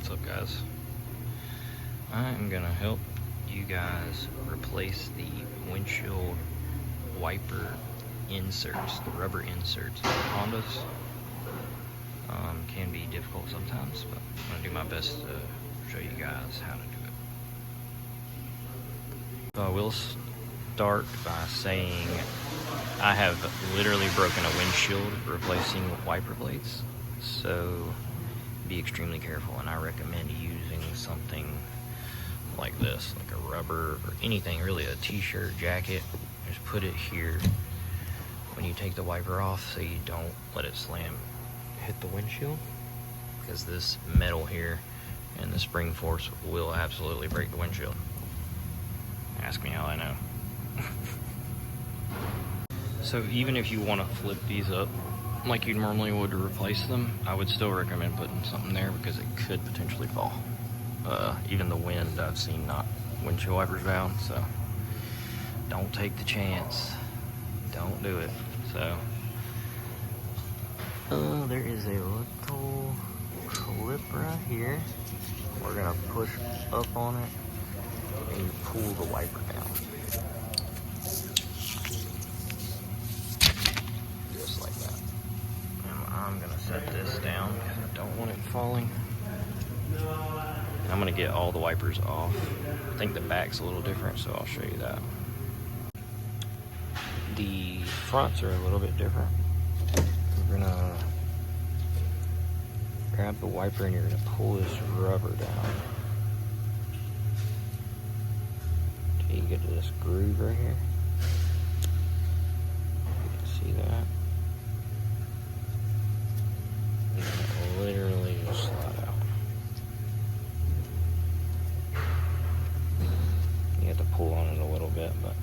What's up, guys? I'm gonna help you guys replace the windshield wiper inserts, the rubber inserts in Hondas. Can be difficult sometimes, but I'm gonna do my best to show you guys how to do it. So I will start by saying I have literally broken a windshield replacing wiper blades, so be extremely careful, and I recommend using something like this, like a rubber or anything, really a t-shirt, jacket. Just put it here when you take the wiper off so you don't let it hit the windshield, because this metal here and the spring force will absolutely break the windshield. Ask me how I know. So even if you want to flip these up like you normally would to replace them, I would still recommend putting something there because it could potentially fall. Even the wind, I've seen knock windshield wipers down, so don't take the chance. Don't do it. So there is a little clip right here. We're gonna push up on it and you pull the wiper down. Just like that. And I'm gonna set this down because I don't want it falling. And I'm gonna get all the wipers off. I think the back's a little different, so I'll show you that. The fronts are a little bit different. We're gonna grab the wiper and you're gonna pull this rubber down till you get to this groove right here. You can see that. And it literally just slide out. You have to pull on it a little bit, but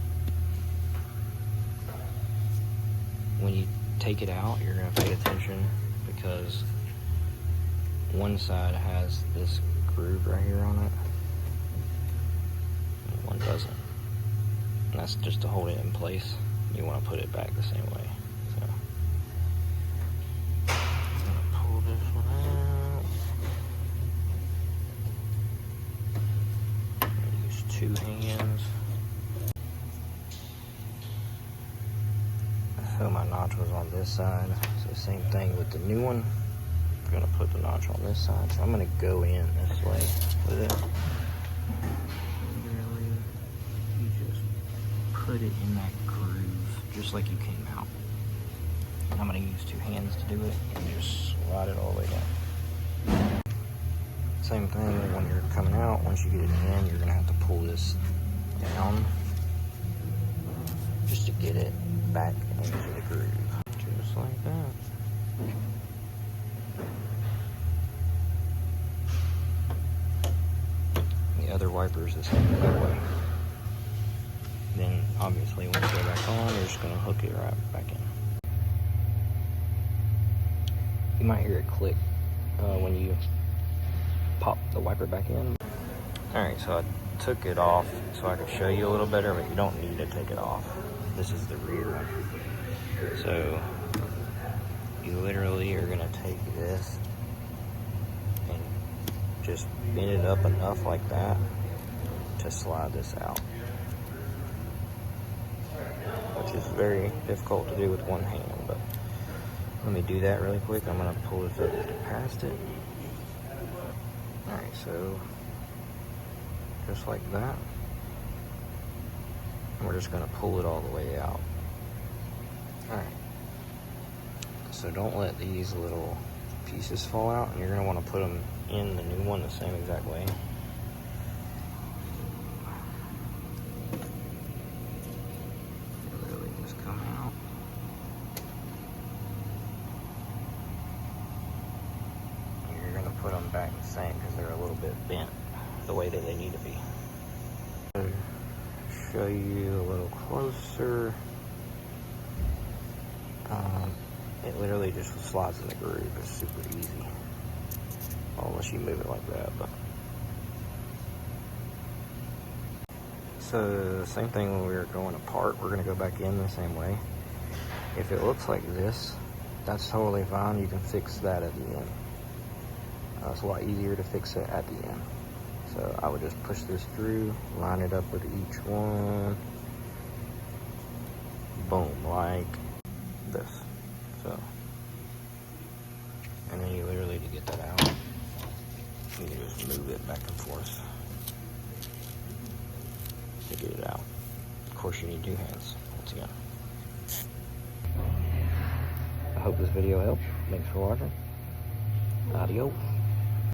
when you take it out, you're going to pay attention because one side has this groove right here on it and one doesn't. And that's just to hold it in place. You want to put it back the same way. So I'm going to pull this one out. I'm going to use 2 hands. So my notch was on this side, so same thing with the new one. I'm gonna put the notch on this side, so I'm gonna go in this way with it. Literally, you just put it in that groove, just like you came out. And I'm gonna use 2 hands to do it, and just slide it all the way down. Same thing when you're coming out. Once you get it in, you're gonna have to pull this down, just to get it back into the groove, just like that. The other wiper is the same that way. Then obviously when you go back on, you're just going to hook it right back in. You might hear it click when you pop the wiper back in. Alright, so I took it off so I could show you a little better, but you don't need to take it off. This is the rear one. So you literally are gonna take this and just bend it up enough like that to slide this out, which is very difficult to do with one hand, but let me do that really quick. I'm gonna pull this up past it. Alright, so just like that. And we're just going to pull it all the way out. Alright. So don't let these little pieces fall out, and you're going to want to put them in the new one the same exact way. Literally just come out. And you're going to put them back the same because they're a little bit bent the way that they need to be. Show you a little closer. It literally just slides in the groove. It's super easy, unless you move it like that. But so same thing when we were going apart. We're gonna go back in the same way. If it looks like this, that's totally fine. You can fix that at the end. it's a lot easier to fix it at the end. So I would just push this through, line it up with each one. Boom, like this. So, and then you literally, to get that out, you can just move it back and forth to get it out. Of course, you need 2 hands, once again. I hope this video helped. Thanks for watching. Adios.